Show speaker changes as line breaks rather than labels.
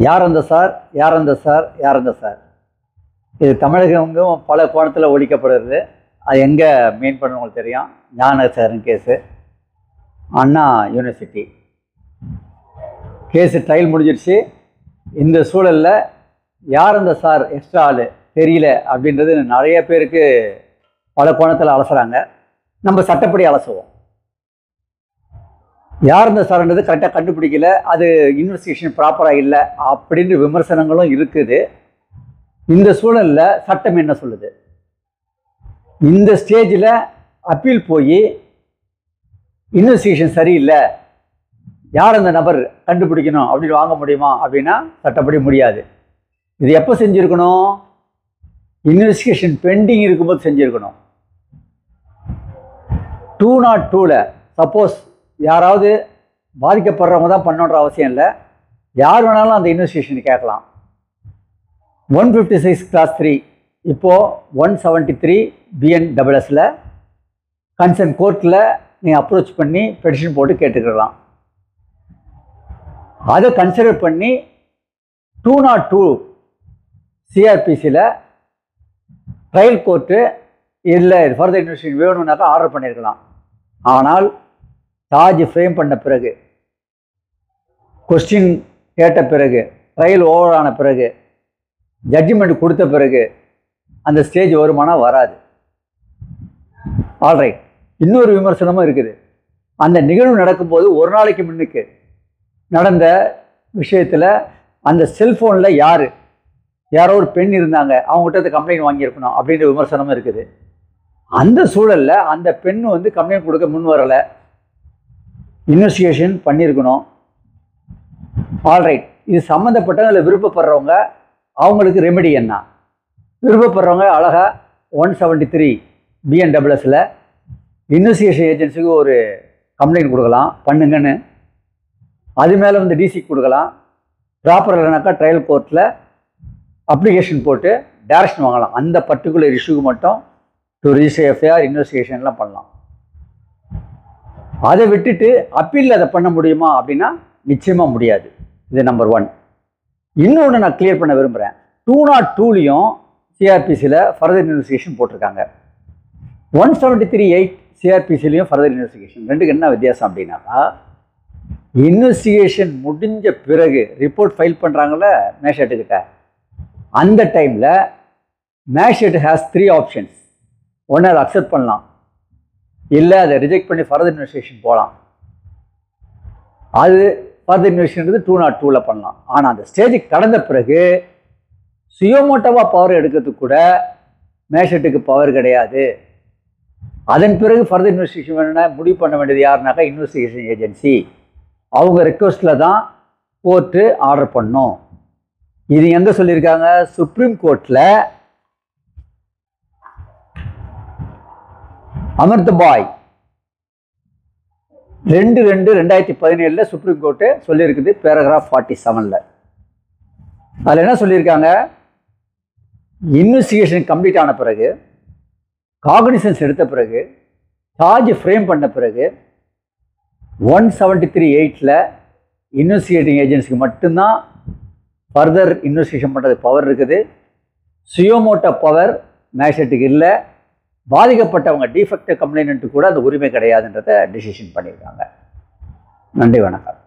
யார் அந்த சார், யார் அந்த சார், யார் அந்த சார், இது தமிழகமெங்கும் பல கோணத்தில் ஒழிக்கப்படுறது. அது எங்கே மெயின் பண்ண உங்களுக்கு தெரியும். ஞானசாரன் கேஸு, அண்ணா யூனிவர்சிட்டி கேஸு ட்ரையல் முடிஞ்சிருச்சு. இந்த சூழலில் யார் அந்த சார் எக்ஸ்ட்ரா ஆள் தெரியல அப்படின்றது நிறைய பேருக்கு பல கோணத்தில் அலசுகிறாங்க. நம்ம சட்டப்படி அலசுவோம். யார் இந்த சார்ன்றது கரெக்டாக கண்டுபிடிக்கல, அது இன்வெஸ்டிகேஷன் ப்ராப்பராக இல்லை அப்படின்ற விமர்சனங்களும் இருக்குது. இந்த சூழலில் சட்டம் என்ன சொல்லுது? இந்த ஸ்டேஜில் அப்பீல் போய் இன்வெஸ்டிகேஷன் சரியில்லை, யார் அந்த நபர் கண்டுபிடிக்கணும் அப்படின்னு வாங்க முடியுமா அப்படின்னா சட்டப்படி முடியாது. இது எப்போ செஞ்சுருக்கணும்? இன்வெஸ்டிகேஷன் பெண்டிங் இருக்கும்போது செஞ்சுருக்கணும். 202 சப்போஸ் யாராவது பாதிக்கப்படுறவங்க தான் பண்ணணுன்ற அவசியம் இல்லை, யார் வேணாலும் அந்த இன்வெஸ்டிகேஷன் கேட்கலாம். 156 Class 3 இப்போது 173 BNSSல கன்சர்ன் கோர்ட்டில் நீங்கள் அப்ரோச் பண்ணி பெட்டிஷன் போட்டு கேட்டுக்கலாம். அதை கன்சிடர் பண்ணி 202 CRPCயில் ட்ரையல் கோர்ட்டு இல்லை ஃபர்தர் இன்வெஸ்டிகேஷன் வேணும்னாக்கா ஆர்டர் பண்ணியிருக்கலாம். ஆனால் சார்ஜ் ஃப்ரேம் பண்ண பிறகு, கொஸ்டின் கேட்ட பிறகு, ட்ரையல் ஓவர் ஆன பிறகு, ஜட்ஜ்மெண்ட் கொடுத்த பிறகு அந்த ஸ்டேஜ் வருமானா வராது. ஆல்ரைட், இன்னொரு விமர்சனமும் இருக்குது. அந்த நிகழ்வு நடக்கும்போது ஒரு நாளைக்கு முன்னுக்கு நடந்த விஷயத்தில் அந்த செல்ஃபோனில் யாரோ ஒரு பெண் இருந்தாங்க, அவங்ககிட்ட கம்ப்ளைண்ட் வாங்கியிருக்கணும் அப்படின்ற விமர்சனமும் இருக்குது. அந்த சூழலில் அந்த பெண் கம்ப்ளைண்ட் கொடுக்க முன் வரலை, இன்வெஸ்டிகேஷன் பண்ணியிருக்கணும். ஆல்ரைட், இது சம்மந்தப்பட்ட அதில் விருப்பப்படுறவங்க அவங்களுக்கு ரெமெடி என்ன? விருப்பப்படுறவங்க அழகாக 173 BNSSல இன்வெஸ்டிகேஷன் ஏஜென்சிக்கு ஒரு கம்ப்ளைண்ட் கொடுக்கலாம், பண்ணுங்கன்னு. அது மேலே டிசிக்கு கொடுக்கலாம். ப்ராப்பர் இல்லைனாக்கா ட்ரையல் கோர்ட்டில் அப்ளிகேஷன் போட்டு டைரக்ஷன் வாங்கலாம். அந்த பர்டிகுலர் இஷ்யூக்கு மட்டும் டு ரிஜிஸ்டர் எஃப்ஐஆர் இன்வெஸ்டிகேஷன்லாம் பண்ணலாம். அதை விட்டுட்டு அப்பீலில் அதை பண்ண முடியுமா அப்படின்னா நிச்சயமாக முடியாது. இது நம்பர் 1. இன்னொன்று நான் கிளியர் பண்ண விரும்புகிறேன். 202லையும் CRPCயில் ஃபர்தர் இன்வெஸ்டிகேஷன் போட்டிருக்காங்க. 173(8) CRPCலையும் ஃபர்தர் இன்வெஸ்டிகேஷன். ரெண்டுக்கு என்ன வித்தியாசம் அப்படின்னாக்கா, இன்வெஸ்டிகேஷன் முடிஞ்ச பிறகு ரிப்போர்ட் ஃபைல் பண்ணுறாங்கல்ல மேஜிஸ்ட்ரேட்டுக்கிட்ட, அந்த டைமில் மேஜிஸ்ட்ரேட் ஹேஸ் 3 ஆப்ஷன்ஸ். ஒன்று அதை அக்செப்ட் பண்ணலாம், இல்லை அதை ரிஜெக்ட் பண்ணி ஃபர்தர் இன்வெஸ்டிகேஷன் போகலாம். அது ஃபர்தர் இன்வெஸ்டிகேஷன் 202ல பண்ணலாம். ஆனால் அந்த ஸ்டேஜுக்கு கடந்த பிறகு சுயமோட்டவாக பவர் எடுக்கிறதுக்கு கூட மேஜிஸ்ட்ரேட்டுக்கு பவர் கிடையாது. அதன் பிறகு ஃபர்தர் இன்வெஸ்டிகேஷன் வேணும்னா முடிவு பண்ண வேண்டியது யாருனாக்கா இன்வெஸ்டிகேஷன் ஏஜென்சி. அவங்க ரெக்வஸ்ட்டில் தான் கோர்ட்டு ஆர்டர் பண்ணும். இது எங்கே சொல்லியிருக்காங்க? சுப்ரீம் கோர்ட்டில் அமிர்தபாய் 2/2/2017 சுப்ரீம் கோர்ட்டு சொல்லியிருக்குது, பேராகிராஃப் 47ல். அதில் என்ன சொல்லியிருக்காங்க? இன்வெஸ்டிகேஷன் கம்ப்ளீட் ஆன பிறகு, காக்னிசன்ஸ் எடுத்த பிறகு, சார்ஜ் ஃப்ரேம் பண்ண பிறகு 173(8)ல் இன்வெஸ்டிகேட்டிங் ஏஜென்சிக்கு மட்டும்தான் ஃபர்தர் இன்வெஸ்டிகேஷன் பண்ணுறதுக்கு பவர் இருக்குது. சுயோமோட்டோ பவர் மேஜிஸ்ட்ரேட்டுக்கு இல்லை. பாதிக்கப்பட்டவங்க டிஃபெக்ட் கம்ப்ளைண்ட் கூட அந்த உரிமை கிடையாதுன்றதை டிசிஷன் பண்ணியிருக்காங்க. நன்றி, வணக்கம்.